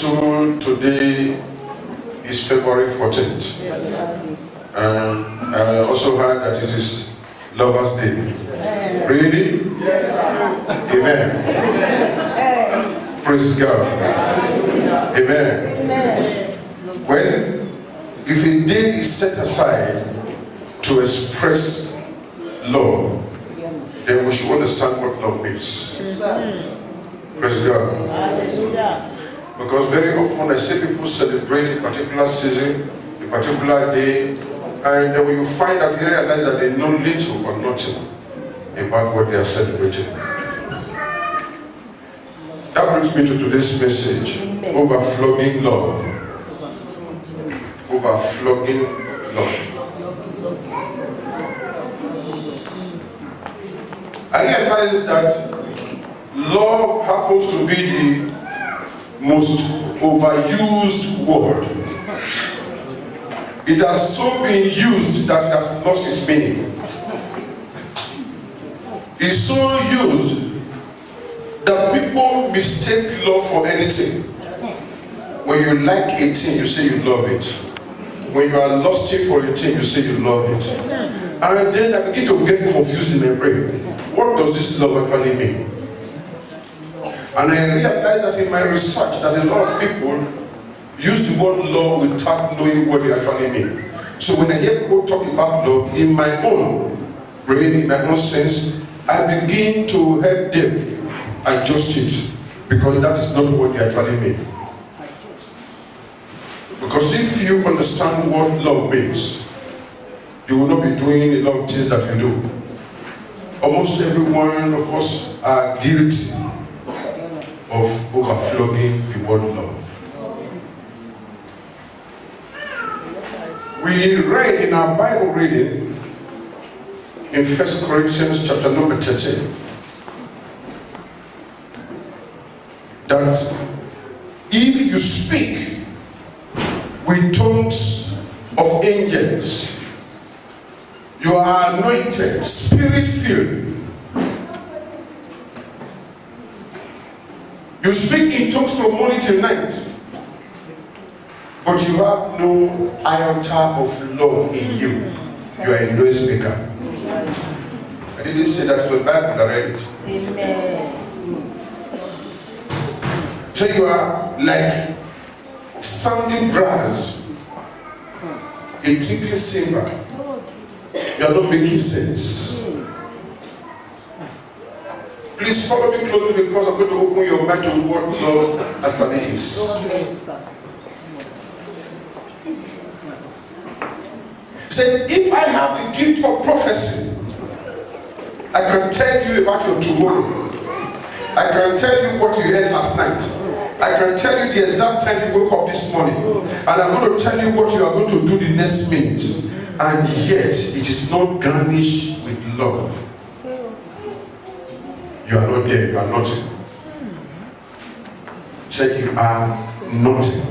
told today is February 14th. Yes, sir. And I also heard that it is Lover's Day. Really? Yes, sir. Amen. Praise God. Amen. Well, if a day is set aside to express love, then we should understand what love means. Praise God. Because very often I see people celebrate a particular season, a particular day, and when you find that, you realize that they know little or nothing about what they are celebrating. That brings me to today's message, overflowing love. Overflowing love. I realize that love happens to be the most overused word. It has so been used that it has lost its meaning. It's so used that people mistake love for anything. When you like a thing, you say you love it. When you are lusty for a thing, you say you love it. And then I begin to get confused in my brain. What does this love actually mean? And I realized that in my research that a lot of people use the word love without knowing what they actually mean. So when I hear people talk about love, in my own brain, in my own sense, I begin to help them adjust it, because that is not what they actually mean. Because if you understand what love means, you will not be doing a lot of things that you do. Almost every one of us are guilty of overflowing the word love. We read in our Bible reading in 1 Corinthians chapter number 13 that if you speak with tongues of angels, you are anointed, spirit-filled. You speak in tongues from morning till night, but you have no iota of love in you. You are a noisemaker. I didn't say that it was Bible that I read it. Amen. So you are like sounding brass, a tinkling cymbal. You are not making sense. Please follow me closely, because I'm going to open your mind to what love actually is. Say, if I have the gift of prophecy, I can tell you about your tomorrow. I can tell you what you had last night. I can tell you the exact time you woke up this morning. And I'm going to tell you what you are going to do the next minute. And yet, it is not garnished with love. You are not there, you are nothing. Say, you are nothing.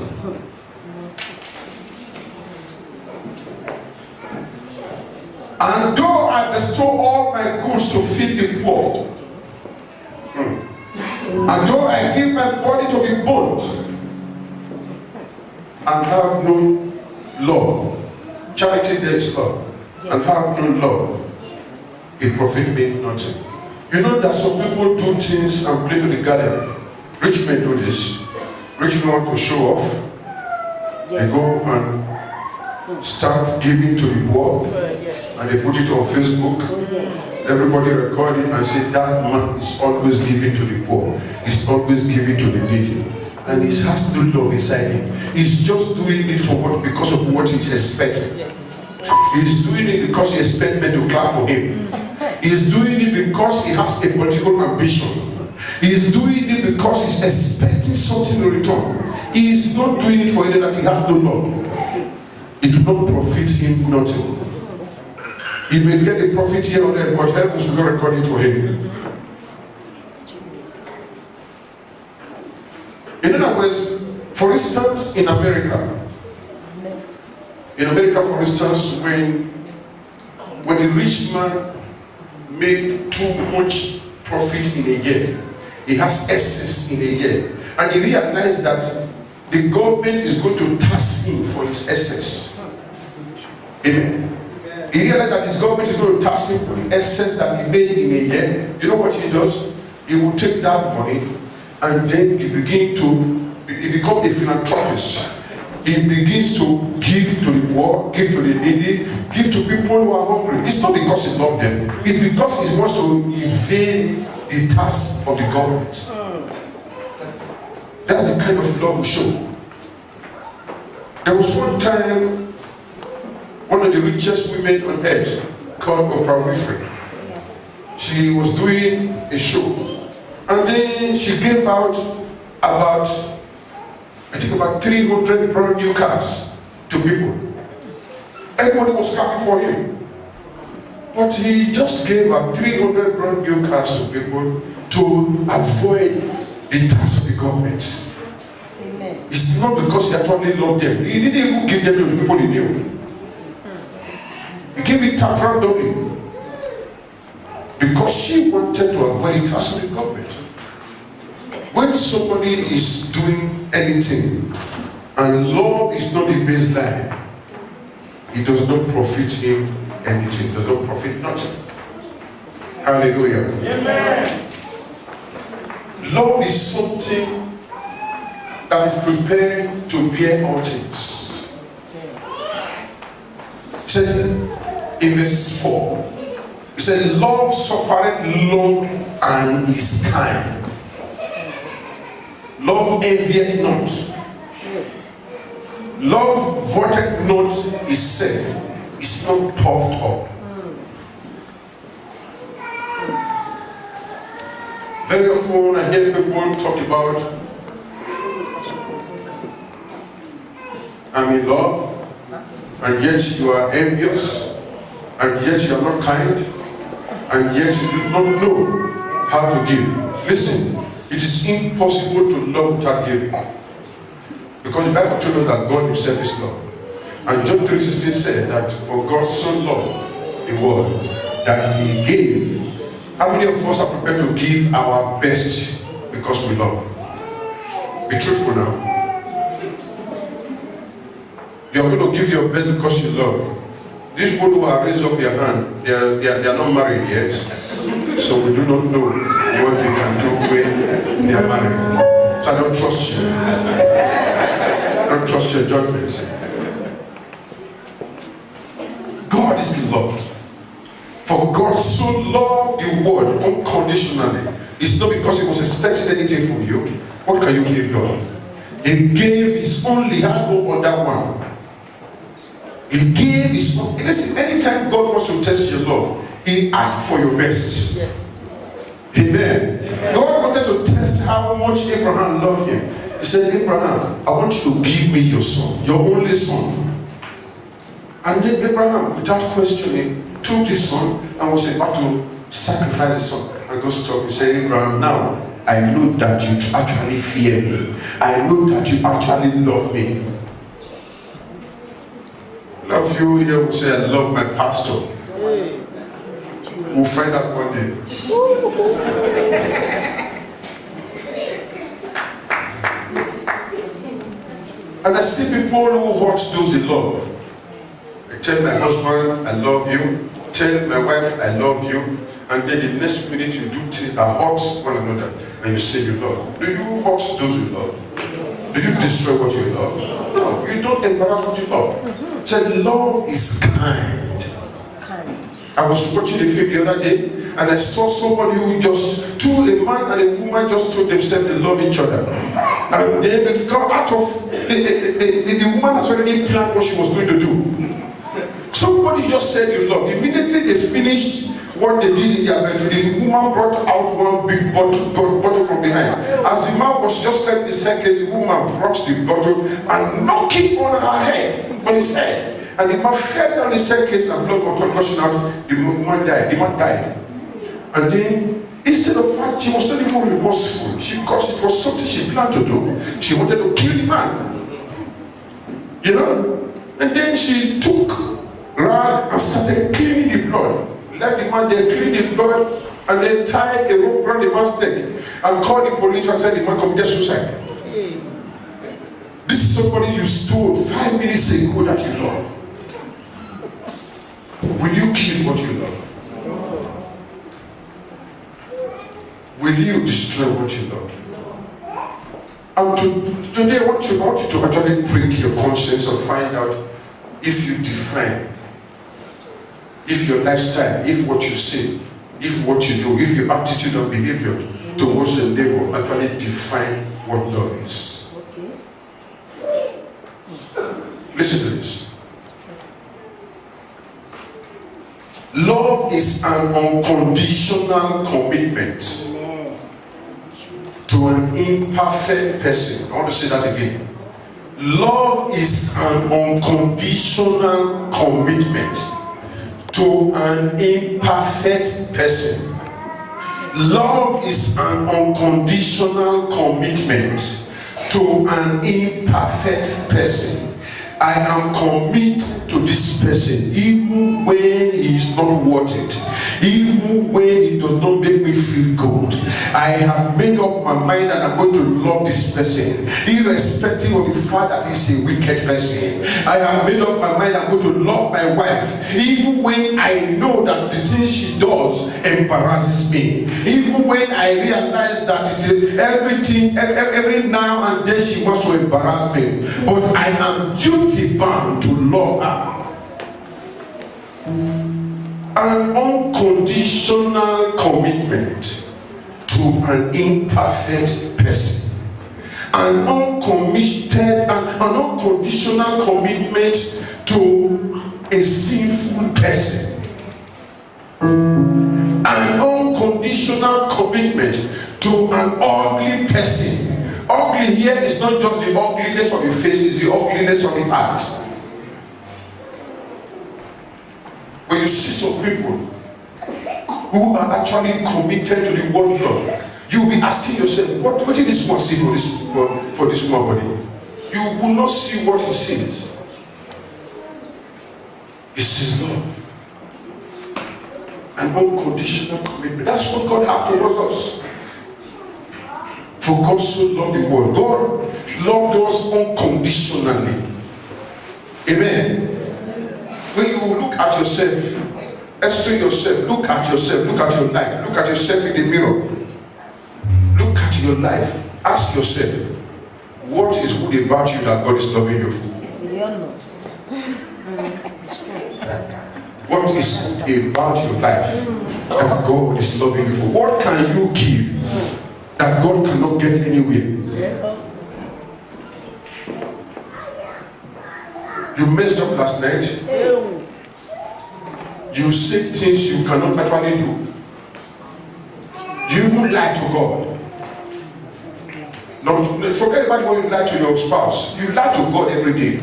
And though I bestow all my goods to feed the poor, and though I give my body to be burnt, and have no love, charity there is love, and have no love, it profit me nothing. You know that some people do things and play to the gallery. Rich men do this. Rich men want to show off. Yes. They go and start giving to the poor, and they put it on Facebook. Everybody record it and say, that man is always giving to the poor. He's always giving to the needy. And he has no love inside him. He's just doing it for what? Because of what he's expecting. He's doing it because he expects men to clap for him. He's doing it because he has a political ambition. He's doing it because he's expecting something in return. He's not doing it for anything that he has no love. It will not profit him nothing. He may get a profit here or there, but heaven should not record it for him. In other words, for instance, in America, for instance, when a rich man make too much profit in a year, he has excess in a year, and he realizes that the government is going to tax him for his excess. Amen. He realized that his government is going to tax him for the excess that he made in a year. You know what he does? He will take that money and then he becomes a philanthropist. He begins to give to the poor, give to the needy, give to people who are hungry. It's not because he loves them. It's because he wants to evade the tax of the government. That's the kind of love we show. There was one time, one of the richest women on earth, called Oprah Winfrey. She was doing a show, and then she gave out about 300 brand new cars to people. Everybody was happy for him. But he just gave out 300 brand new cars to people to avoid the tax of the government. Amen. It's not because he actually loved them. He didn't even give them to the people he knew. He gave it out randomly. Because she wanted to avoid the tax of the government. When somebody is doing anything and love is not the baseline, it does not profit him anything, does not profit nothing. Hallelujah. Amen. Love is something that is prepared to bear all things. He said in verse 4, he said, love suffereth long and is kind. Love envieth not. Love vaunteth not itself. It's not puffed up. Very often I hear people talk about, I'm in love, and yet you are envious, and yet you are not kind, and yet you do not know how to give. Listen. It is impossible to love without giving. Because the Bible told us that God himself is love. And John 3:16 said that for God so loved the world that he gave. How many of us are prepared to give our best because we love? Be truthful now. You are going to give your best because you love. These people who are raised up their hand, they are not married yet. So we do not know what they can do when they are married. So I don't trust you. I don't trust your judgment. God is love. For God so loved the world unconditionally. It's not because he was expecting anything from you. What can you give God? He gave his only, he had no other one. He gave his only. Listen, anytime God wants to test your love, he asked for your best. Yes. Amen. God wanted to test how much Abraham loved him. He said, Abraham, I want you to give me your son, your only son. And then Abraham, without questioning, took his son and was about to sacrifice his son. And God stopped and said, Abraham, now I know that you actually fear me. I know that you actually love me. A lot of you here will say, I love my pastor. We'll find out one day. And I see people who hurt those they love. I tell my husband, I love you. Tell my wife, I love you. And then the next minute you do things that hurt one another. And you say you love. Do you hurt those you love? Do you destroy what you love? No, you don't embarrass what you love. So love is kind. I was watching a film the other day, and I saw somebody who just, a man and a woman just told themselves they love each other. And then they got out of, the woman has already planned what she was going to do. Somebody just said you love. Immediately they finished what they did in their bedroom. The woman brought out one big bottle from behind. As the man was just like the staircase, the woman brought the bottle and knocked it on her head, on his head. And the man fell down the staircase and blood was gushing out. The woman died. The man died. And then, instead of that, she was not even remorseful. Because it was something she planned to do. She wanted to kill the man. You know? And then she took rag and started cleaning the blood. Let the man there clean the blood and then tied a rope around the man's neck and called the police and said the man committed suicide. see somebody you stole 5 minutes ago that you love, will you kill what you love? Will you destroy what you love? And today I want you to actually break your conscience and find out if you define, if your lifestyle, if what you say, if what you do, if your attitude and behavior towards the neighbor actually define what love is. Okay. Listen to this. Love is an unconditional commitment to an imperfect person. I want to say that again. Love is an unconditional commitment to an imperfect person. Love is an unconditional commitment to an imperfect person. I am committed to this person even when he is not worth it, even when he does not make me feel good. I have made up my mind and I'm going to love this person irrespective of the fact that he's a wicked person. I have made up my mind I'm going to love my wife even when I know that the things she does embarrasses me, even when I realize that every now and then she wants to embarrass me, but I am duty bound to love her. An unconditional commitment to an imperfect person. An unconditional commitment to a sinful person. An unconditional commitment to an ugly person. Ugly here is not just the ugliness of the face, it's the ugliness of the heart. When you see some people who are actually committed to the word love, you'll be asking yourself, what did this one see for this woman body? You will not see what he sees. He sees love. An unconditional commitment. That's what God had towards us. For God so loved the world. God loved us unconditionally. Amen. When you look at yourself, explain yourself, look at yourself, look at your life, look at yourself in the mirror. Look at your life. Ask yourself, what is good about you that God is loving you for? What is good about your life that God is loving you for? What can you give that God cannot get anywhere? You messed up last night. You say things you cannot actually do. You even lie to God. No, forget about when you lie to your spouse. You lie to God every day.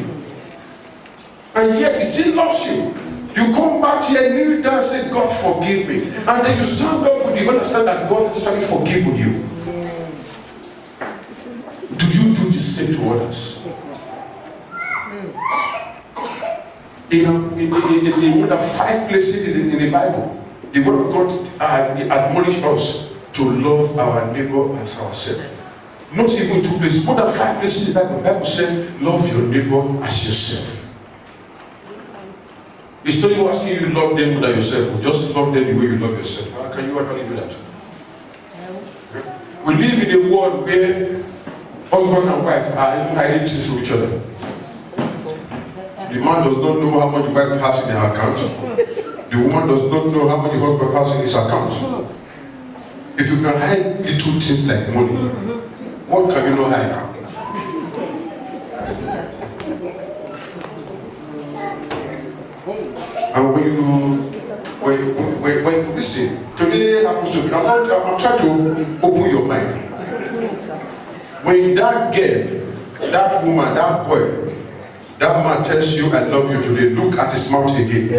And yet he still loves you. You come back here, kneel down and say, God forgive me. And then you stand up with you, understand that God has actually forgiven you. Do you do the same to others? In more than 5 places in the Bible, the word of God admonished us to love our neighbor as ourselves. Not even 2 places, more than 5 places in the Bible. The Bible said, love your neighbor as yourself. It's not you asking you to love them more than yourself, just love them the way you love yourself. How can you actually do that? We live in a world where husband and wife are even hiding things from each other. The man does not know how much the wife has in her account. The woman does not know how much the husband has in his account. If you can hide little things like money, what can you not hide? And when listen, today happens to me. I'm trying to open your mind. When that girl, that woman, that boy, that man tells you I love you today, look at his mouth again.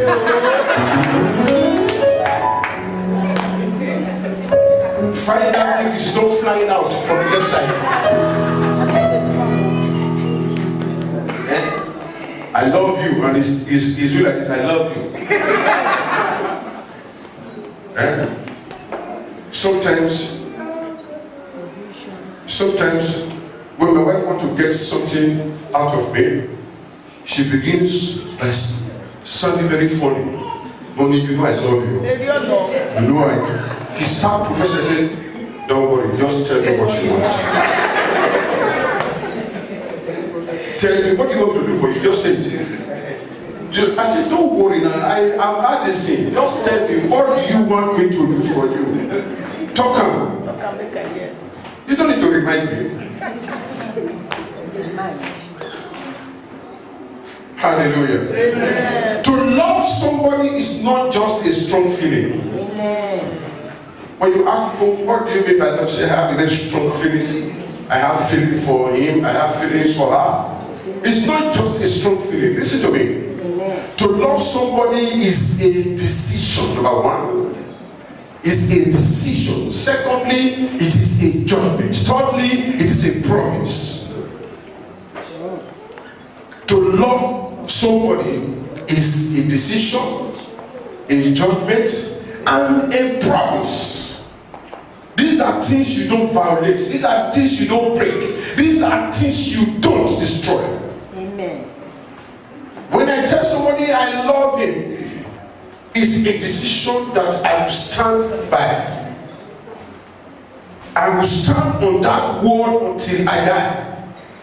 Find out if it's not flying out from the left side. I love you, and it's you like this, I love you. Sometimes when my wife wants to get something out of me, she begins by sounding very funny. Money, you know I love you. You know he started professor saying, don't worry, just tell me what you want. Tell me, what do you want to do for you? Just say it. I said, don't worry now, I've had this thing. Just tell me, what do you want me to do for you? Talk on. You don't need to remind me. Hallelujah. Amen. To love somebody is not just a strong feeling. Amen. When you ask people, what do you mean by love? Say, I have a very strong feeling. I have feelings for him. I have feelings for her. It's not just a strong feeling. Listen to me. Amen. To love somebody is a decision, number one. Is a decision. Secondly, it is a judgment. Thirdly, it is a promise. To love somebody is a decision, a judgment, and a promise. These are things you don't violate. These are things you don't break. These are things you don't destroy. Amen. When I tell somebody I love him, it's a decision that I will stand by. I will stand on that word until I die.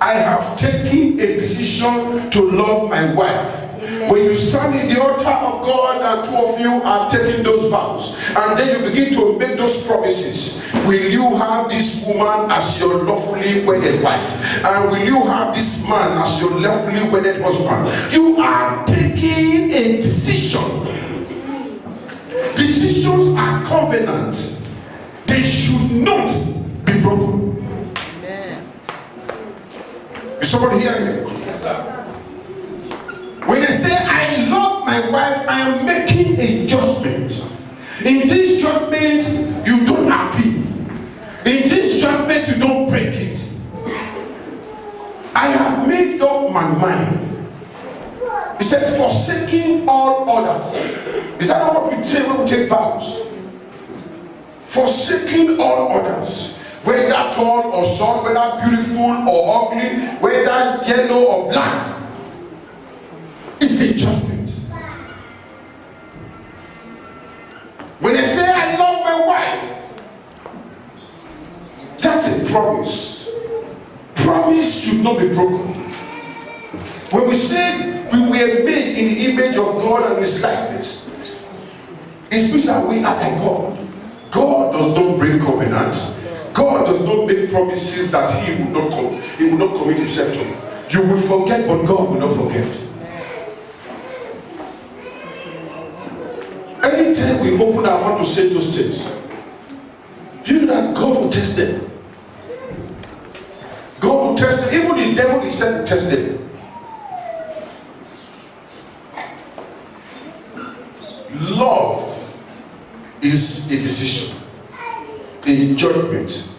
I have taken a decision to love my wife. Amen. When you stand in the altar of God and two of you are taking those vows, and then you begin to make those promises, will you have this woman as your lawfully wedded wife? And will you have this man as your lawfully wedded husband? You are taking a decision. Decisions are covenant. They should not be broken. Amen. Is somebody hearing me? Yes, sir. When I say I love my wife, I am making a judgment. In this judgment, you don't appeal. In this judgment, you don't break it. I have made up my mind. He said, forsaking all others. Is that not what we say when we take vows? Forsaking all others. Whether tall or short, whether beautiful or ugly, whether yellow or black. It's a judgment. When I say I love my wife, that's a promise. Promise should not be broken. When we say we were made in the image of God and his likeness, it means that we are like God. God does not break covenants. God does not make promises that he will not commit himself to. You will forget, but God will not forget. Anytime we open our mouth to say those things, you know that God will test them. God will test them. Even the devil is sent to test them. Love is a decision, a judgment,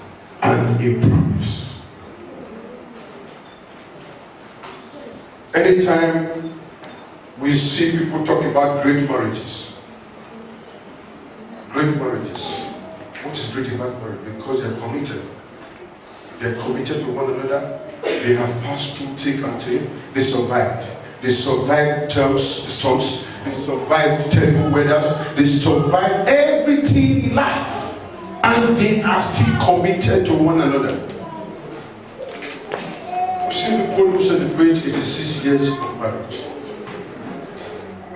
and a promise. Anytime we see people talk about great marriages, what is great about marriage? Because they are committed. They are committed to one another. They have passed through thick and thin. They survived. They survived storms. They survived terrible weathers. They survived everything in life. And they are still committed to one another. I've seen people who celebrate 86 years of marriage.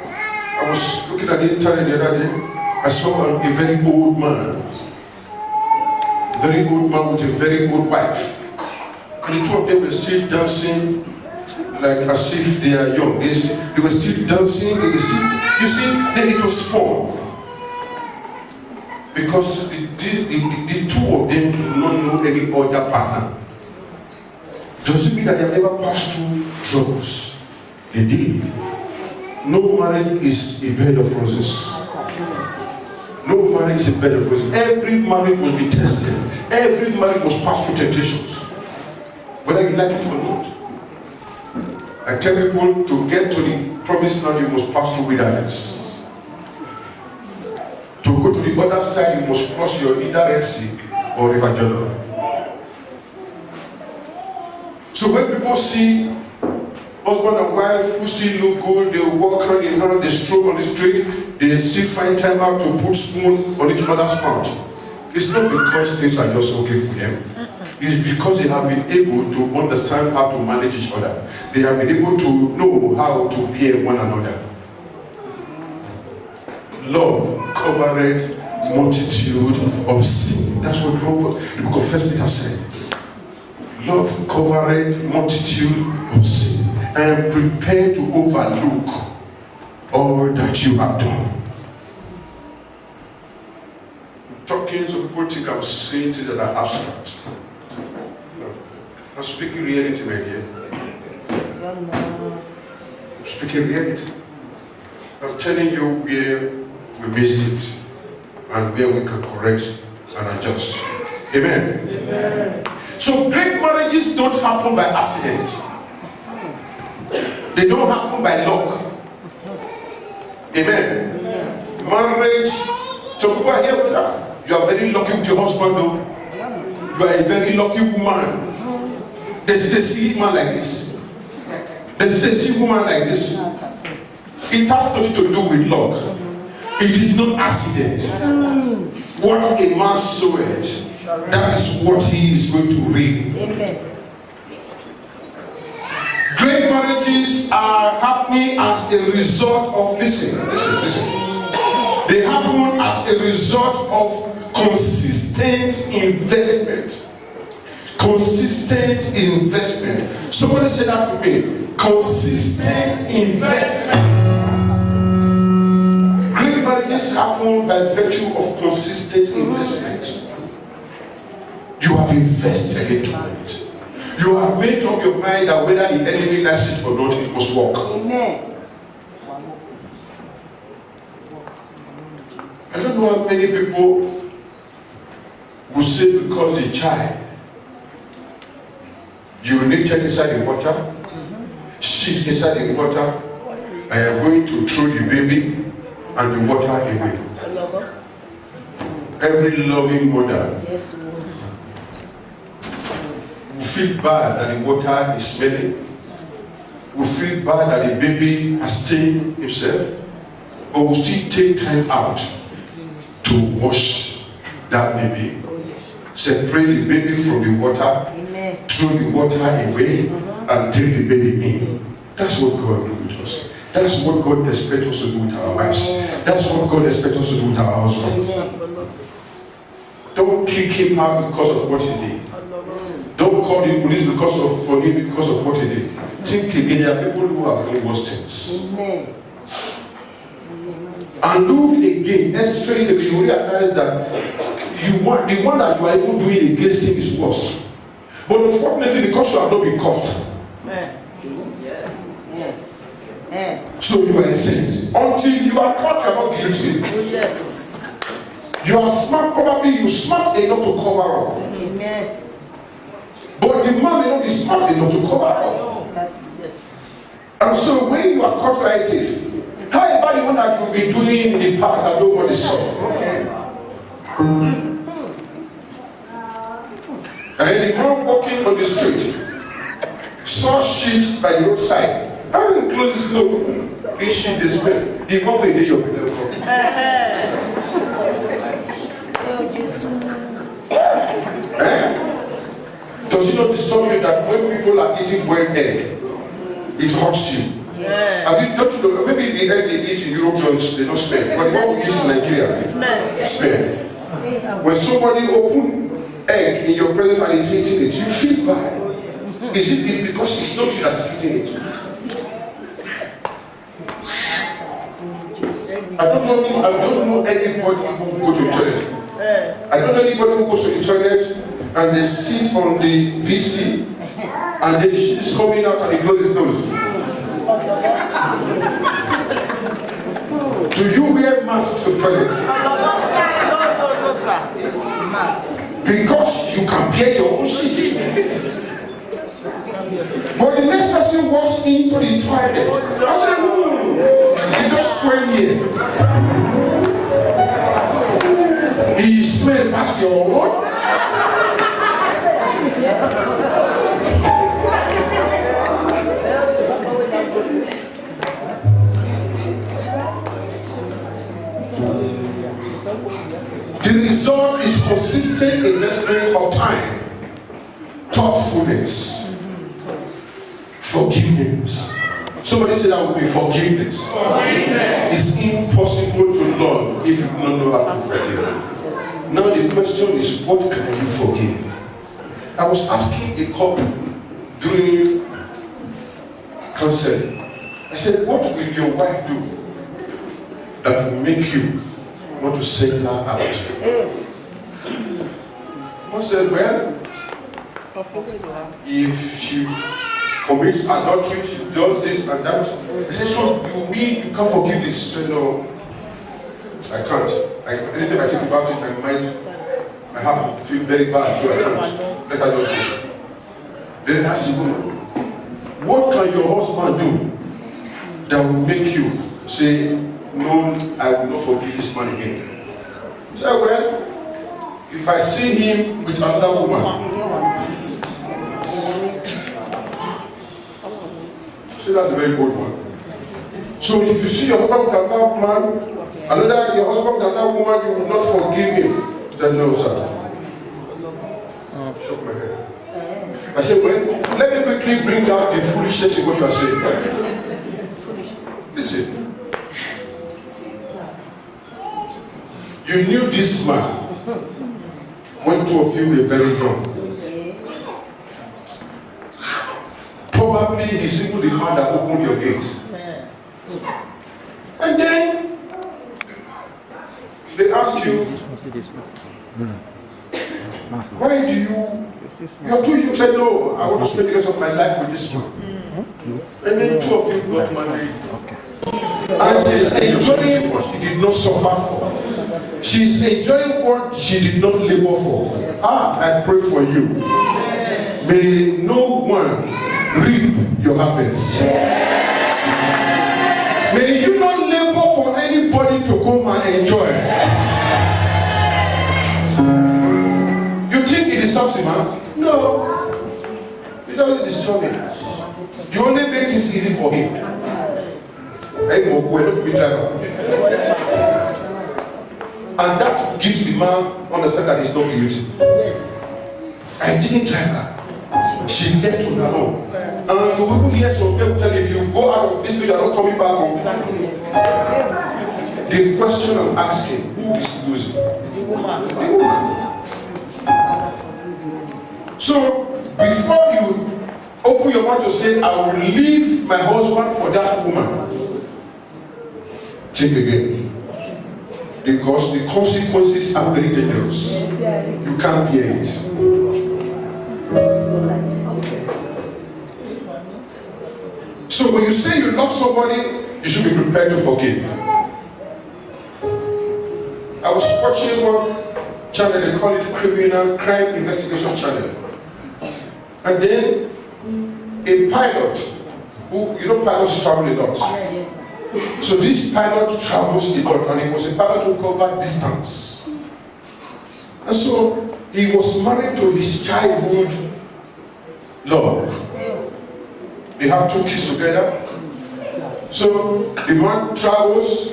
I was looking at the internet the other day. I saw a very old man. A very old man with a very old wife. And the two of them were still dancing like as if they are young. They were still dancing. They were still, you see, then it was fun. Because the two of them do not know any other partner. Doesn't mean that they have never passed through troubles. They did. No marriage is a bed of roses. No marriage is a bed of roses. Every marriage must be tested. Every marriage must pass through temptations. Whether you like it or not. I tell people to get to the promised land, you must pass through wilderness. To go to the other side, you must cross your either Red Sea or River Jordan. So when people see husband and wife who still look good, they walk hand in hand, they stroll on the street, they still find time out to put spoon on each other's mouth. It's not because things are just okay for them. It's because they have been able to understand how to manage each other. They have been able to know how to bear one another. Love covered multitude of sin. That's what the book of 1 Peter said. Love covered multitude of sin. I am prepared to overlook all that you have done. Talking, some people think I'm saying things that are abstract. No. I'm speaking reality, my dear. I'm speaking reality. I'm telling you where we missed it and where we can correct and adjust. Amen? Amen. So great marriages don't happen by accident. They don't happen by luck. Amen. Marriage, some people are here with that. You are very lucky with your husband, though. You are a very lucky woman. There's a see man like this. There's a see woman like this. It has nothing to do with luck. It is not accident. What a man soweth, that is what he is going to reap. Amen. Great marriages are happening as a result of, listen. They happen as a result of consistent investment. Consistent investment. Somebody say that to me. Consistent investment. Great marriages happen by virtue of consistent investment. You have invested into it. You have made up your mind that whether the enemy likes it or not, it must work. Amen. I don't know how many people will say because the child urinated inside the water, shit inside the water, I am going to throw the baby and the water away. Every loving mother will feel bad that the water is smelling, will feel bad that the baby has stained himself, but will still take time out to wash that baby, separate the baby from the water, throw the water away, and take the baby in. That's what God will do with us. That's what God expects us to do with our wives. That's what God expects us to do with our husbands. Don't kick him out because of what he did. Don't call the police for him because of what he did. Think again, there are people who have done worse things. And look again, necessarily you realize that the one that you are even doing against him is worse. But unfortunately, because you have not been caught, so you are innocent. Until you are caught, you are not guilty. You are smart, probably you smart enough to cover up. But the man may not be smart enough to cover up. And so when you are caught by a thief, however the one that you've been doing in the past that nobody saw. And the man walking on the street saw shit by the roadside. I didn't close this door. This shit is smell. The one way they your people. Does it not disturb you that when people are eating boiled egg, it hurts you? Have you don't you know, maybe the egg they eat in Europe they don't smell, but the one we eat in Nigeria smell. When somebody open egg in your presence and is eating it, you feel bad. Is it because it's not you that is eating it? I don't know anybody who go to the toilet. I don't know anybody who goes to the toilet and they sit on the VC and then she's coming out and he closes his nose. Do you wear mask to the toilet? No, sir. Because you can bear your own shit. But the next person walks into the toilet. I said, he just went here. He smelled past your own. result is consistent investment of time, thoughtfulness, forgiveness. Somebody said that with me, forgiveness. It's impossible to love if you don't know how to forgive. Now the question is, what can you forgive? I was asking a couple during counseling. I said, what will your wife do that will make you want to send her out? I said, well, if she commits adultery, she does this and that. I said, so you mean you can't forgive this? She said, no, I can't. Anything I think about it, my heart will feel very bad, so I can't. Let her just go. Then I asked the woman, what can your husband do that will make you say, no, I will not forgive this man again? She said, well, if I see him with another woman, see, that's a very good one. So if you see your husband with another man, your husband with another woman, you will not forgive him. He said, no, sir. Shook my head. I said, well, let me quickly bring out the foolishness in what you are saying. Listen. You knew this man when two of you were very young. Probably he's even the man that opened your gate. And then they ask you, why do you are too young? Said, no, I want to spend the rest of my life with this man. And then two of you got married. And she's enjoying what she did not suffer for. She's enjoying what she did not labor for. I pray for you. May no one reap your harvest. May you not labor for anybody to come and enjoy. You think it disturbs him, man? No. It doesn't disturb him. You only make things easy for him. And that gives the man understand that he's not guilty. I didn't drive her. She left on her own. And you will hear some people tell you, if you go out of this place, you are not coming back home. The question I'm asking, who is losing? The woman. So, before you open your mouth to say, I will leave my husband for that woman, think again. Because the consequences are very dangerous. You can't bear it. So when you say you love somebody, you should be prepared to forgive. I was watching one channel, they call it Crime Investigation Channel. And then a pilot, who, pilots travel a lot. So this pilot travels a lot, and he was a pilot who covered distance. And so he was married to his childhood love. They have 2 kids together. So the man travels,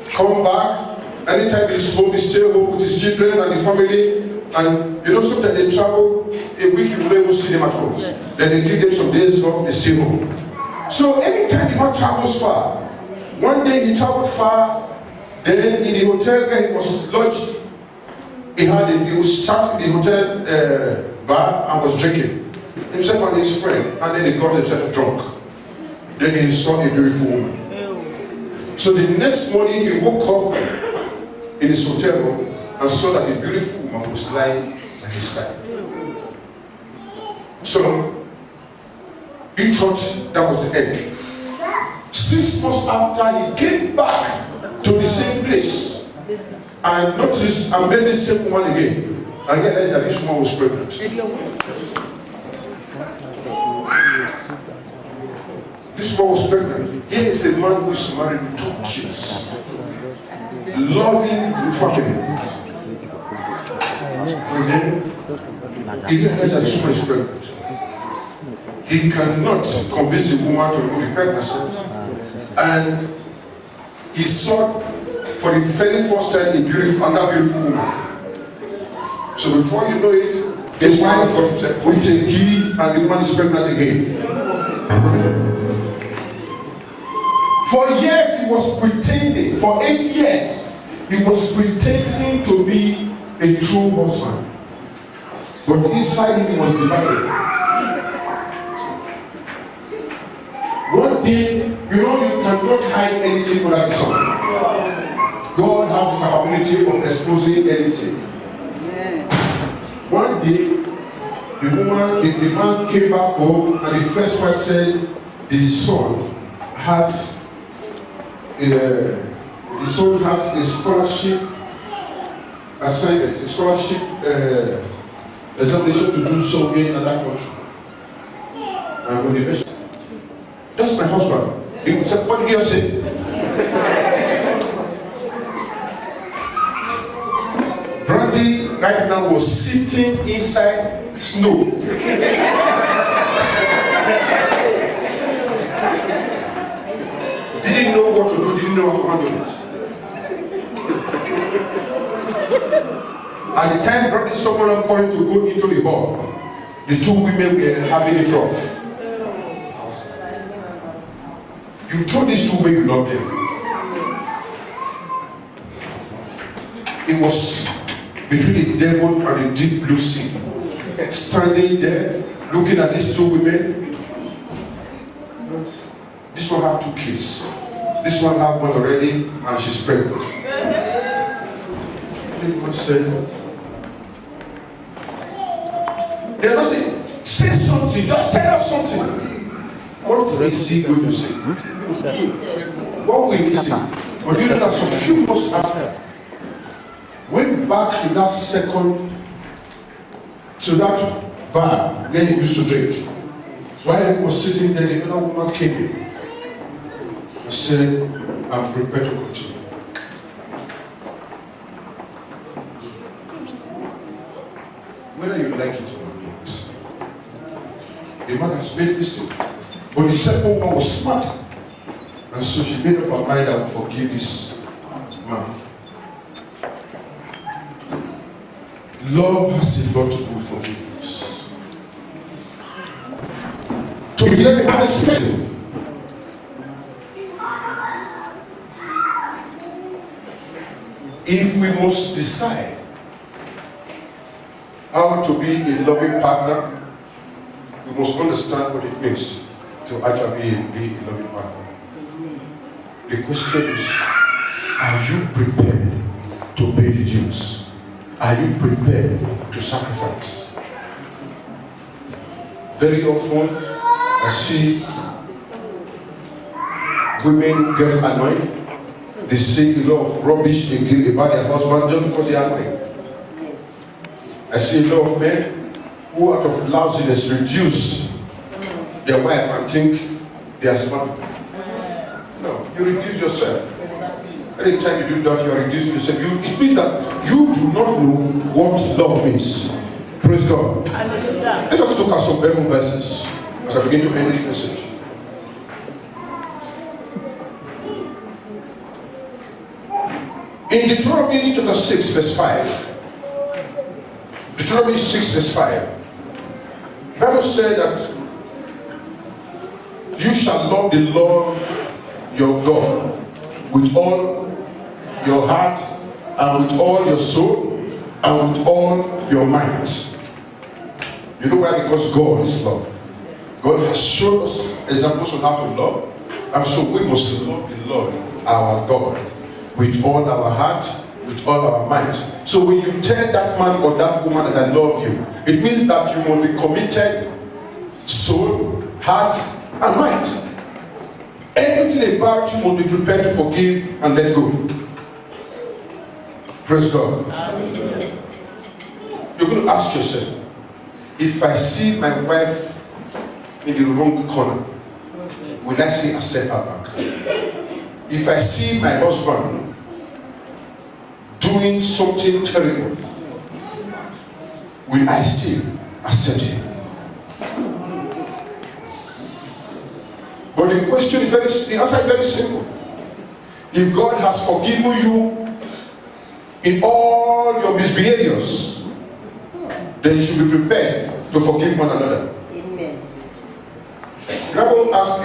come back. Anytime he's home, he stays home with his children and the family. And sometimes they travel a week, you don't even see them at home. Yes. Then they give them some days off, they stay home. So anytime the man travels far, one day he traveled far, then in the hotel where he was lodged, he was sat in the hotel bar and was drinking. Himself and his friend, and then he got himself drunk. Then he saw a beautiful woman. So the next morning he woke up in his hotel room and saw that the beautiful woman was lying at his side. So he thought that was the end. 6 months after, he came back to the same place and noticed and met the same woman again, and realized that this woman was pregnant. This woman was pregnant. Here is a man who is married with 2 kids, loving the family. And then he realized that this woman is pregnant. He cannot convince the woman to remove the pregnancy. And he saw for the very first time another beautiful woman. So before you know it, his wife with a key and the woman is pregnant again. For years he was pretending, for 8 years, he was pretending to be a true husband. But inside him was divided. One day, you know you cannot hide anything under the sun. God has the capability of exposing anything. One day, the man came back home and the first wife said, the son has a scholarship assignment, a scholarship examination to do something in another country. And when they mentioned, that's my husband. He said, what did you say? Brandy right now was sitting inside snow. Didn't know what to do, didn't know how to handle it. At the time, Brandy saw someone calling to go into the hall. The two women were having it rough. You told these two women you love them. It was between the devil and the deep blue sea. Standing there, looking at these two women. This one have 2 kids. This one have one already, and she's pregnant. The woman said, they're not saying, say something, just tell us something. What is he going to say? What will he say? But you know that some few months after, went back to that second, to that bar where he used to drink. While he was sitting there, the other woman came in. I said, I'm prepared to continue. Whether you like it or not, the man has made mistake. But the second one was smarter. And so she made up her mind, I will forgive this man. Love has a lot to do with forgiveness. So it is effective. If we must decide how to be a loving partner, we must understand what it means to actually be a loving partner. The question is, are you prepared to pay the dues? Are you prepared to sacrifice? Very often, I see women get annoyed. They say a lot of rubbish about their husband just because they are angry. I see a lot of men who, out of lousiness, reduce their wife and think they are smart. No, you reduce yourself. Anytime you do that, you are reducing yourself. It means that you do not know what love means. Praise God. Let us look at some Bible verses as I begin to end this message. In Deuteronomy chapter 6, verse 5. Deuteronomy 6, verse 5. The Bible said that you shall love the Lord your God with all your heart, and with all your soul, and with all your mind. You know why? Because God is love. God has shown us examples on how to love, and so we must love the Lord our God with all our heart, with all our mind. So when you tell that man or that woman that I love you, it means that you must be committed, soul, heart, and mind. Everything about you must be prepared to forgive and let go. Praise God. You're going to ask yourself, if I see my wife in the wrong corner, will I say accept her back? If I see my husband doing something terrible, will I still accept him? But the question is the answer is very simple. If God has forgiven you in all your misbehaviors, then you should be prepared to forgive one another. Amen. The Bible asked,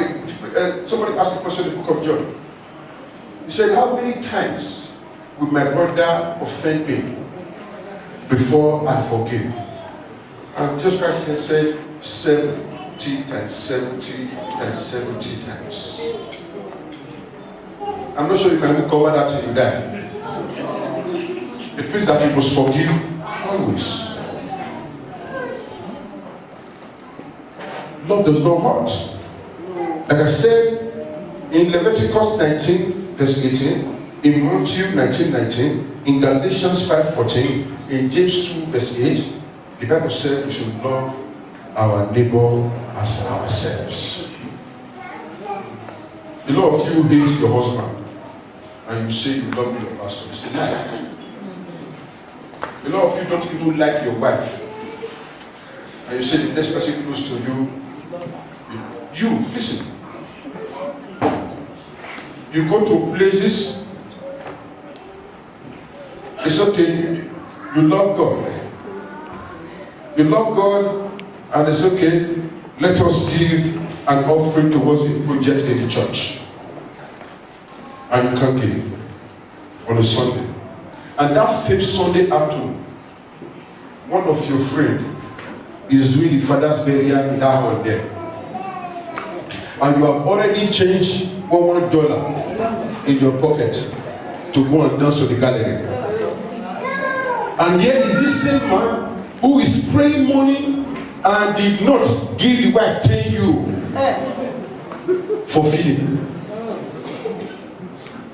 somebody asked a question in the book of John. He said, how many times will my brother offend me before I forgive? And Jesus Christ said, 70 times 70 times 70 times. I'm not sure you can even cover that till you die. It means that you must forgive always. Love does not hurt. Like I said, in Leviticus 19, verse 18, in Matthew 19:19, in Galatians 5:14, in James 2, verse 8, the Bible said we should love our neighbor as ourselves. A lot of you hate your husband, and you say you love your pastor. It's a lie. A lot of you don't even like your wife, and you say the next person close to you, listen. You go to places, it's okay, you love God. You love God, and it's okay, let us give an offering towards the project in the church. And you can give on a Sunday. And that same Sunday afternoon, one of your friends is doing the father's burial in that hall there. And you have already changed $1 in your pocket to go and dance to the gallery. And here is this same man who is spraying money and did not give the wife 10 euro for feeding.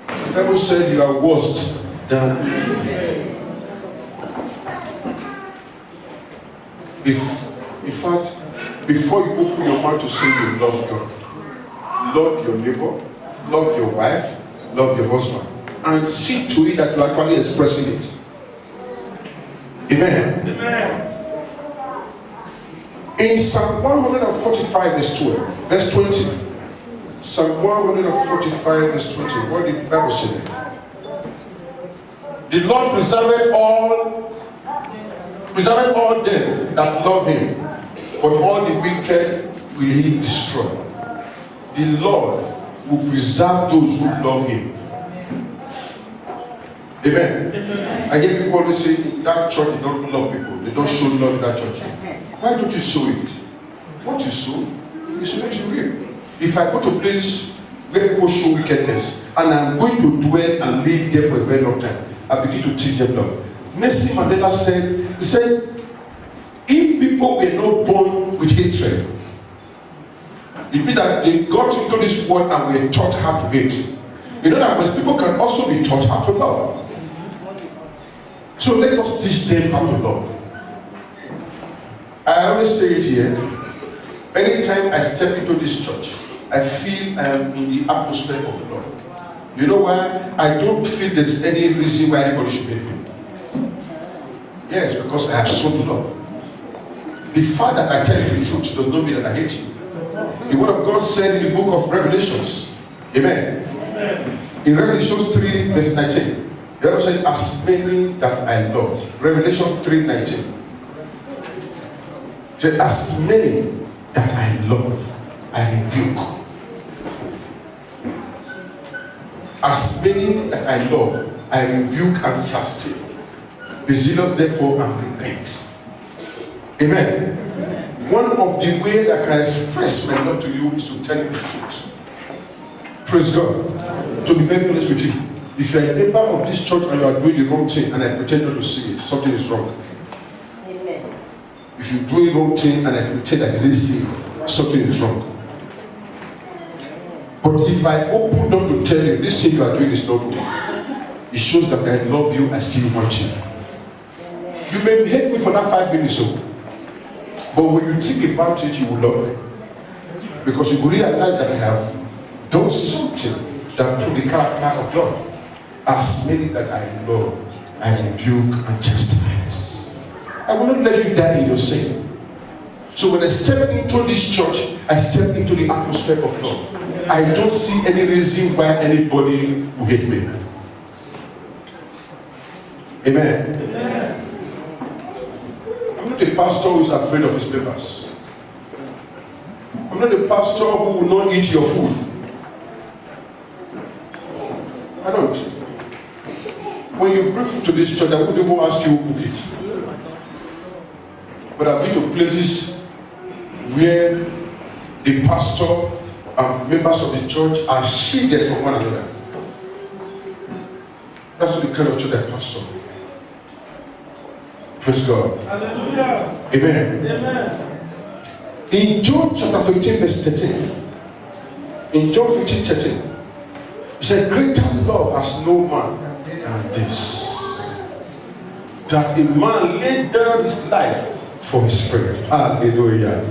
The Bible said you are worse than in fact, before you open your mouth to say you love God, love your neighbor, love your wife, love your husband, and see to it that you are actually expressing it. Amen. Amen. In Psalm 145 verse 20, Psalm 145 verse 20, what did the Bible say there? The Lord preserved all them that love him, but all the wicked will he destroy. The Lord will preserve those who love him. Amen. And yet people always say that church they don't love people, they don't show love in that church. Why don't you sow it? What you sow is what you reap. If I go to a place where people show wickedness and I'm going to dwell and live there for a very long time, I begin to teach them love. Nelson Mandela said, he said, if people were not born with hatred, it means that they got into this world and were taught how to hate. In other words, people can also be taught how to love. So let us teach them how to love. I always say it here. Anytime I step into this church, I feel I am in the atmosphere of love. You know why? I don't feel there's any reason why anybody should hate me. Yes, because I have shown love. The fact that I tell you the truth does not mean that I hate you. The word of God said in the book of Revelations, amen. In Revelations 3 verse 19, the Bible said, as many that I love. Revelation 3:19. Said, as many that I love, I rebuke. As many that I love, I rebuke and chasten. Be zealous therefore and repent. Amen. One of the ways I can express my love to you is to tell you the truth. Praise God. To be very honest with you, if you are a member of this church and you are doing the wrong thing and I pretend not to see it, something is wrong. Amen. If you do the wrong thing and I pretend I didn't see it, something is wrong. But if I open up to tell you this thing you are doing is not good, it shows that I love you, I still want you. You may hate me for that 5 minutes or so, but when you think about it, you will love me. Because you will realize that I have done something that put the character of God. As many that I love, I rebuke and chastise. I will not let you die in your sin. So when I step into this church, I step into the atmosphere of love. I don't see any reason why anybody will hate me. Amen. I'm not a pastor who is afraid of his papers. I'm not a pastor who will not eat your food. I don't. When you bring food to this church, I wouldn't even ask you who cook it. But I've been to places where the pastor and members of the church are shielded from one another. That's the kind of church I pastor. Praise God. Hallelujah. Amen. Amen. In John chapter 15, verse 13. In John 15, 13. He said, greater love has no man than this, that a man laid down his life for his friend. Hallelujah.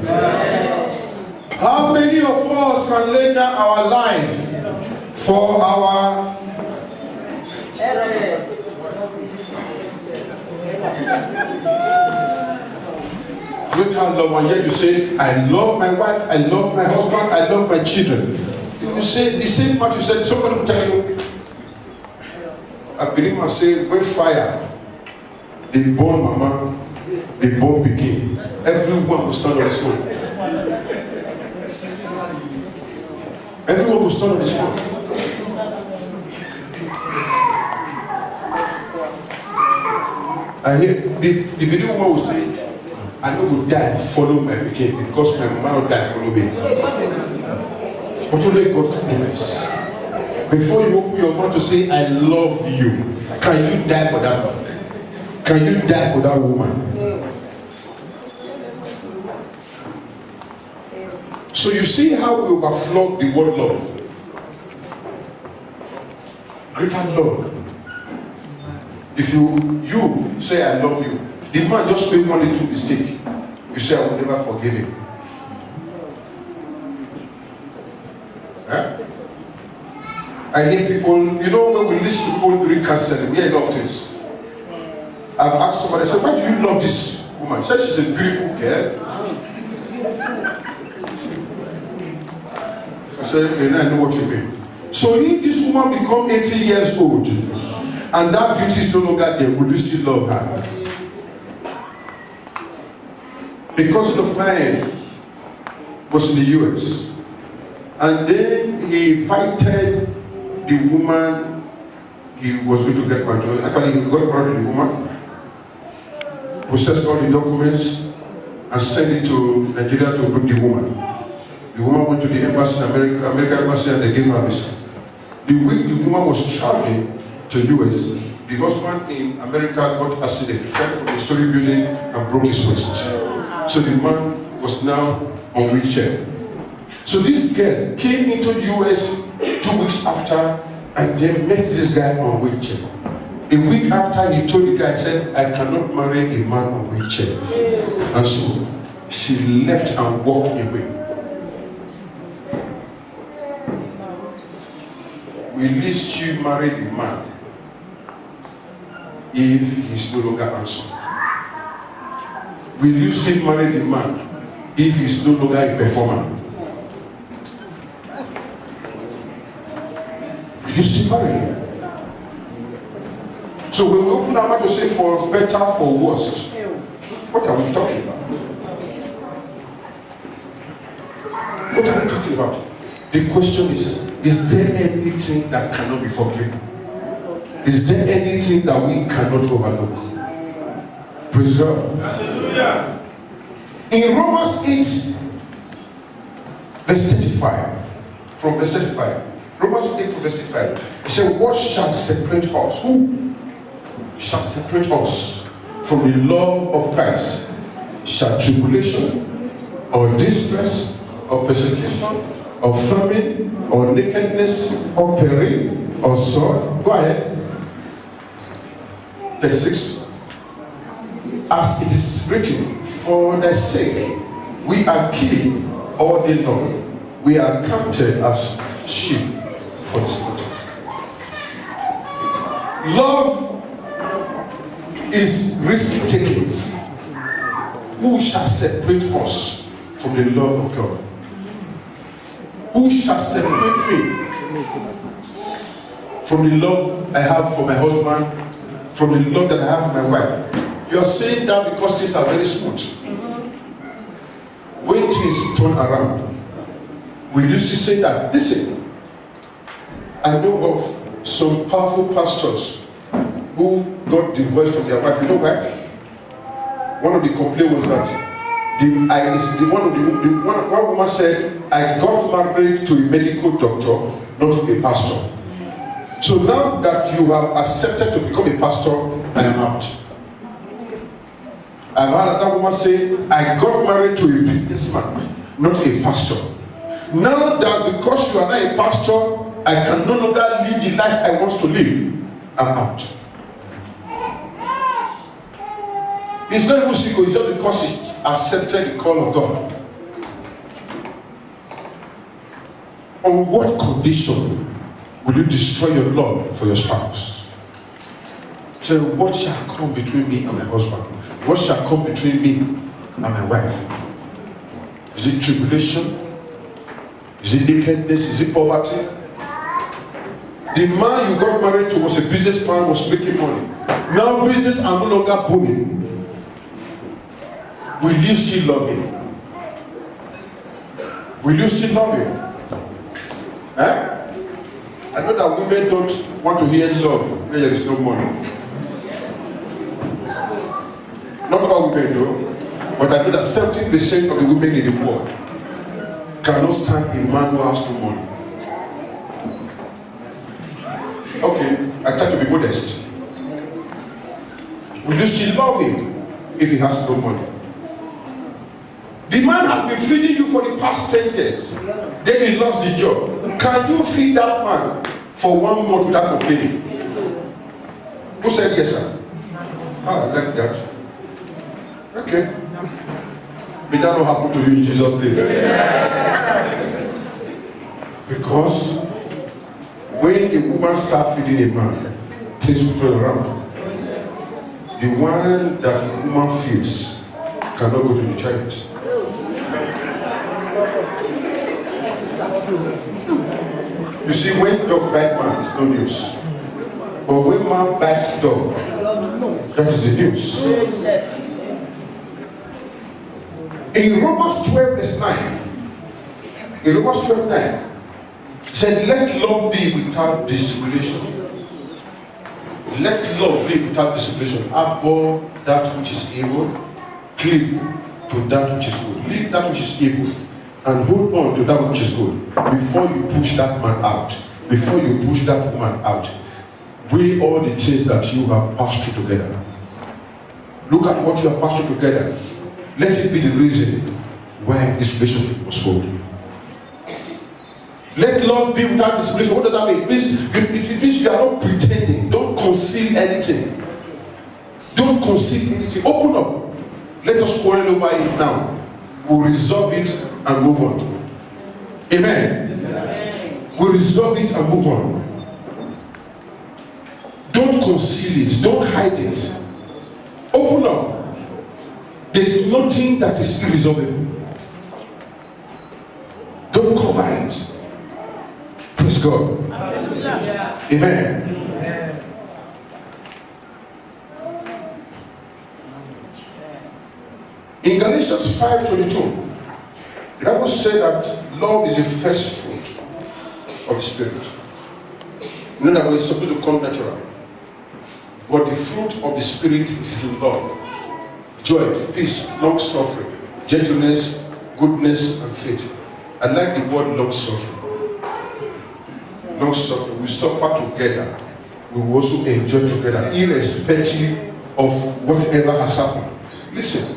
How many of us can lay down our life for our greater love? And yet you say, I love my wife, I love my husband, I love my children. You say the same what you said. Somebody will tell you, I believe I say, when fire, they born mama, they born begin. Everyone will stand on his own. Everyone will stand on his own. I hear the video woman will say, I know will die, follow my begin, because my mama will die, follow me. But only God can do this. Before you open your mouth to say, I love you, can you die for that? Can you die for that woman? So you see how we overflow the word love. Greater love. If you say I love you, the man just made one little mistake. You say I will never forgive him. Huh? I hear people, you know, when we listen to people during counseling, we hear a lot of things. I've asked somebody, I said, why do you love this woman? She said she's a beautiful girl. I said, I know what you mean. So if this woman become 80 years old and that beauty is no longer there, would you still love her? The cousin of mine was in the US, and then he invited the woman he was going to get married to. Actually, he got married to the woman, processed all the documents, and sent it to Nigeria to bring the woman. The woman went to the embassy in American embassy, and they gave her visa. The week the woman was traveling to US, the husband in America got accident, fell from the story building and broke his wrist. So the man was now on wheelchair. So this girl came into US 2 weeks after and then met this guy on wheelchair. A week after, he told the guy, he said, I cannot marry a man on wheelchair. And so she left and walked away. Will least you marry a man if he's no longer handsome? Will you still marry the man if he's no longer a performer? Will you still marry him? So when we open our mouth to say for better, for worse, what are we talking about? What are we talking about? The question is there anything that cannot be forgiven? Is there anything that we cannot overlook? Praise God. Hallelujah. In Romans 8, verse 35, from verse 35, Romans 8 from verse 35, it says, what shall separate us? Who shall separate us from the love of Christ? Shall tribulation, or distress, or persecution, or famine, or nakedness, or peril, or sword? Go ahead. 36. As it is written, for thy sake we are killed all day long. We are counted as sheep for the slaughter. Love is risk taking. Who shall separate us from the love of God? Who shall separate me from the love I have for my husband, from the love that I have for my wife? You are saying that because things are very smooth. When things turn around, we used to say that. Listen, I know of some powerful pastors who got divorced from their wife. You know why? One of the complaints was that one woman said, I got married to a medical doctor, not a pastor. So now that you have accepted to become a pastor, I am out. I've had another woman say, I got married to a businessman, not a pastor. Now that because you are not a pastor, I can no longer live the life I want to live, I'm out. It's not even single, it's just because he accepted the call of God. On what condition will you destroy your love for your spouse? So what shall come between me and my husband? What shall come between me and my wife? Is it tribulation? Is it nakedness? Is it poverty? The man you got married to was a businessman, was making money. Now business are no longer booming. Will you still love him? Will you still love him? Eh? I know that women don't want to hear love when there is no money. Not all women do, but I know that 70% of the women in the world cannot stand a man who has no money. Okay, I try to be modest. Will you still love him if he has no money? The man has been feeding you for the past 10 years. Then he lost the job. Can you feed that man for 1 month without complaining? Who said yes, sir? I like that. Okay. May that not happen to you in Jesus' name. Because when a woman starts feeding a man, things will turn around. The one that the woman feeds cannot go to the church. You see, when dog bite man, it's no news. But when man bites dog, that is the news. In Romans 12 verse 9, in Romans 12 9, it said, let love be without dissimulation. Let love be without dissimulation. Abhor that which is evil, cleave to that which is good. Leave that which is evil and hold on to that which is good. Before you push that man out, before you push that woman out, weigh all the things that you have passed through together. Look at what you have passed through together. Let it be the reason why this relationship was formed. Let love be without dissimulation. What does that mean? It means you are not pretending. Don't conceal anything. Don't conceal anything. Open up. Let us quarrel over it now. We'll resolve it and move on. Amen. We'll resolve it and move on. Don't conceal it. Don't hide it. Open up. There's nothing that is irresolvable. Don't cover it. Praise God. Amen. In Galatians 5:22, the Bible said that love is the first fruit of the Spirit. You know that we're supposed to come natural. But the fruit of the Spirit is love, joy, peace, long suffering, gentleness, goodness, and faith. I like the word long suffering. Long suffering. We suffer together. We will also enjoy together, irrespective of whatever has happened. Listen.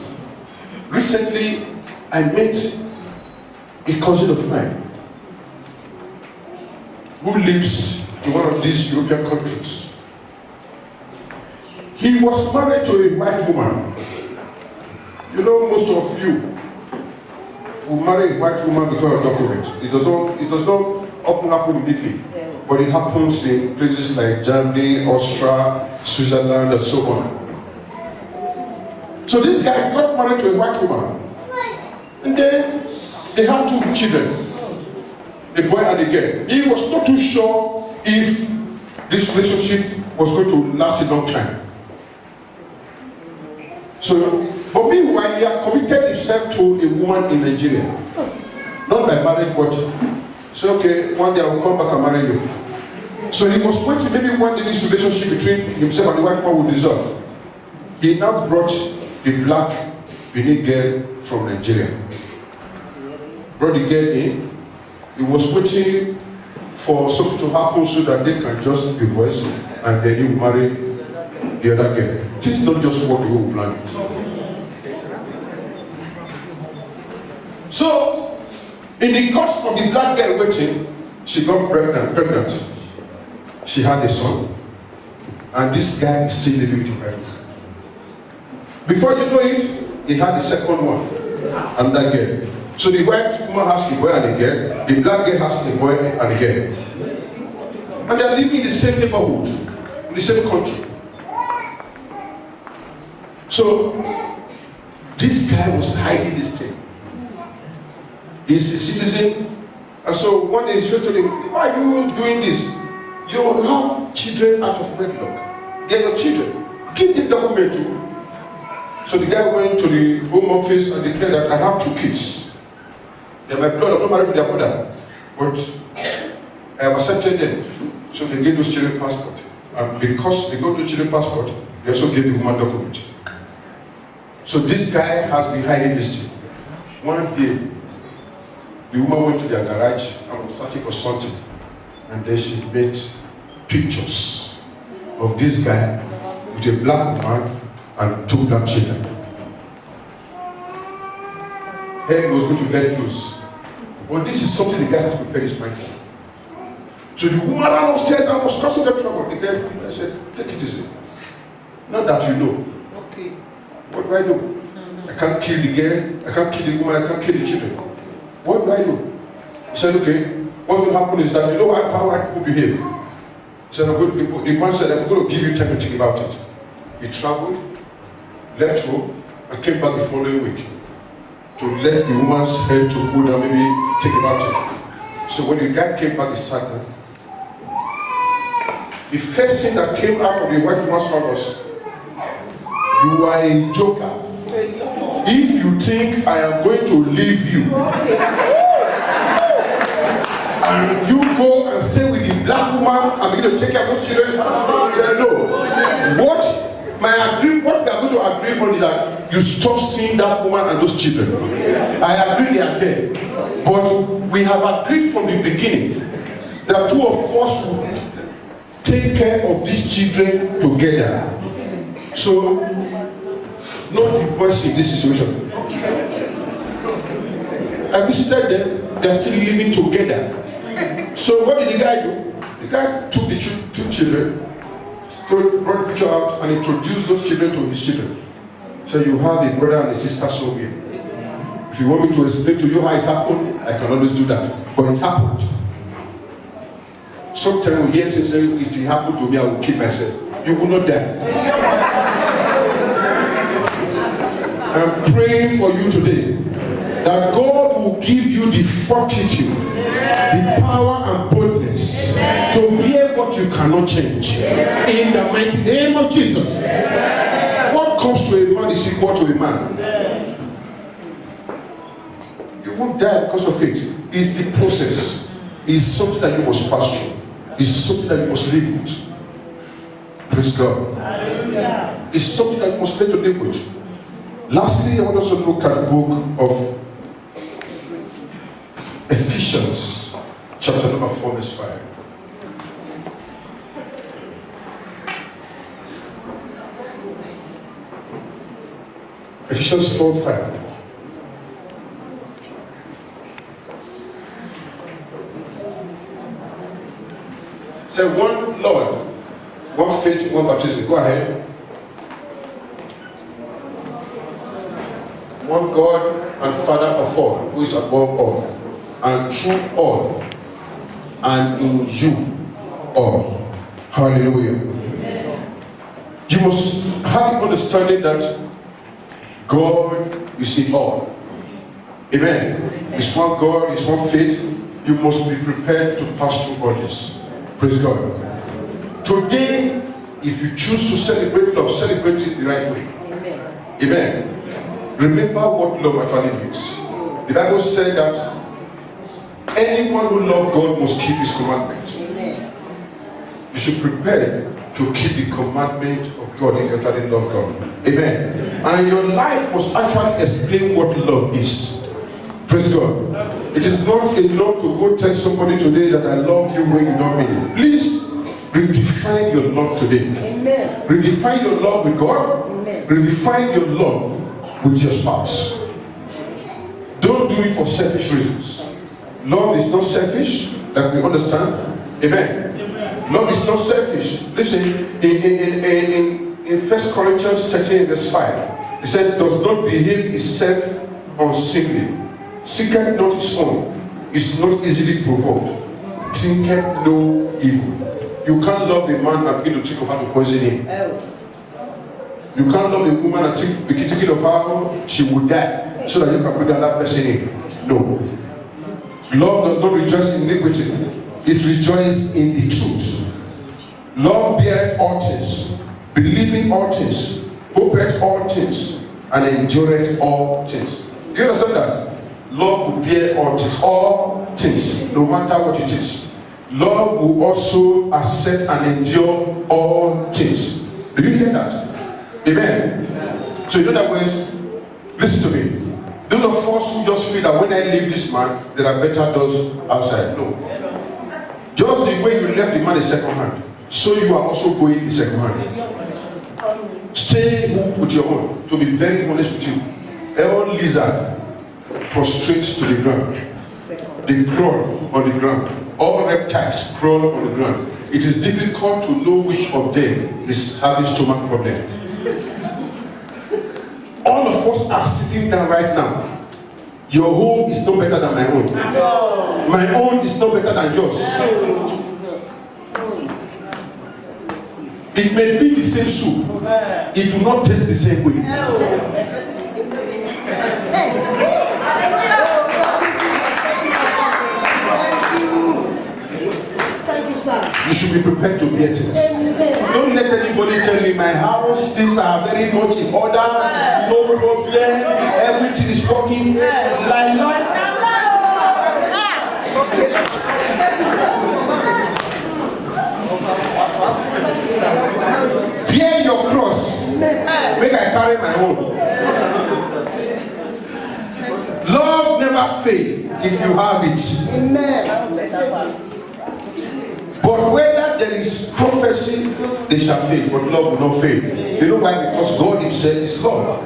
Recently, I met a cousin of mine who lives in one of these European countries. He was married to a white woman. You know, most of you who marry a white woman because of documents. It does not often happen immediately, but it happens in places like Germany, Austria, Switzerland, and so on. So this guy got married to a white woman, and then they have 2 children, a boy and a girl. He was not too sure if this relationship was going to last a long time. So, but meanwhile, he had committed himself to a woman in Nigeria. Not by marriage, but so okay, one day I will come back and marry you. So he was waiting, maybe one day this relationship between himself and the white man would dissolve. He now brought the black Benin girl from Nigeria. Brought the girl in. He was waiting for something to happen so that they can just divorce and then he will marry the other girl. Things don't just work the whole planet. So, in the course of the black girl waiting, she got pregnant. She had a son. And this guy is still living with her. Before you know it, he had the second one. And that girl. So the white woman has the boy and the girl. The black girl has the boy and the girl. And they are living in the same neighborhood. In the same country. So, this guy was hiding this thing. He's a citizen. And so one day he said to him, why are you doing this? You will have children out of wedlock. They are your children. Give the document to. So the guy went to the home office and declared that I have 2 kids. They are my blood, I'm not married to their mother. But I have accepted them. So they gave those children passport. And because they got the children passport, they also gave the woman document. So this guy has been hiding this thing. One day, the woman went to their garage and was searching for something. And then she made pictures of this guy with a black woman and 2 black children. Head was going to get loose. But this is something the guy has prepared his mind for. So the woman ran upstairs and was causing the trouble. The guy said, take it easy. Not that you know. Okay. What do I do? I can't kill the girl, I can't kill the woman, I can't kill the children. What do I do? He said, okay, what will happen is that you know how white people behave. He said, the man said, I'm going to give you time to think about it. He traveled, left home, and came back the following week to let the woman's head to cool down, maybe think about it. So when the guy came back, he sat down. The first thing that came out from the white woman's mouth was, you are a joker. If you think I am going to leave you, and you go and stay with the black woman, I'm going to take care of those children. No. What we are going to agree on is that you stop seeing that woman and those children. I agree they are there. But we have agreed from the beginning that 2 of us will take care of these children together. So, no divorce in this situation. I visited them, they are still living together. So what did the guy do? The guy took the 2 children, brought the picture out and introduced those children to his children. So you have a brother and a sister somewhere. If you want me to explain to you how it happened, I can always do that. But it happened. Sometimes we hear things say, it happened to me, I will kill myself. You will not die. I'm praying for you today that God will give you the fortitude, the power and boldness to bear what you cannot change. In the mighty name of Jesus. What comes to a man is equal to a man. You won't die because of it. It's the process. It's something that you must pass through. It's something that you must live with. Praise God. It's something that you must learn to live with. Lastly, I want us to look at the book of Ephesians, chapter number 4, verse 5. Ephesians 4, 5. Say one Lord, one faith, one baptism. Go ahead. One God and Father of all, who is above all, and through all, and in you all. Hallelujah. You must have the understanding that God is in all. Amen. It's one God, it's one faith. You must be prepared to pass through all this. Praise God. Today, if you choose to celebrate love, celebrate it the right way. Amen. Remember what love actually means. The Bible said that anyone who loves God must keep his commandments. You should prepare to keep the commandment of God if you actually love God. Amen. And your life must actually explain what love is. Praise God. It is not enough to go tell somebody today that I love you when you don't mean it. Please redefine your love today. Amen. Redefine your love with God. Amen. Redefine your love with your spouse. Don't do it for selfish reasons. Love is not selfish, that we understand. Amen. Love is not selfish. Listen, in 1 Corinthians 13 verse 5, it said, does not behave itself unseemly, seeketh not his own, is not easily provoked, thinketh no evil. You can't love a man and begin to think of how to poison him. You can't love a woman and begin to think of how she would die so that you can put another person in. No. Love does not rejoice in iniquity, it rejoices in the truth. Love beareth all things, believing all things, hopeth all things, and endureth all things. Do you understand that? Love will bear all things, no matter what it is. Love will also accept and endure all things. Do you hear that? Amen. So in other words, listen to me. Those of us who just feel that when I leave this man, there are better doors outside. No. Just the way you left the man in second hand, so you are also going in second hand. Stay with your own. To be very honest with you, all lizard prostrates to the ground. They crawl on the ground. All reptiles crawl on the ground. It is difficult to know which of them is having stomach problem. All of us are sitting down right now. Your home is no better than my own. No. My own is no better than yours. No. It may be the same soup. It will not taste the same way. No. You should be prepared to bear things. Don't let anybody tell you my house, things are very much in order, no problem, everything is working. Lie. Bear your cross. Make I carry my own. Love never fails if you have it. Amen. But whether there is prophecy, they shall fail, but love will not fail. You know why? Because God himself is love.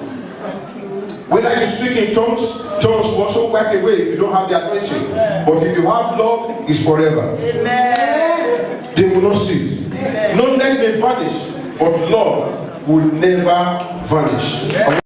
Whether you speak in tongues will also wipe away if you don't have the anointing. But if you have love, it's forever. Amen. They will not cease. Knowledge may vanish, but love will never vanish.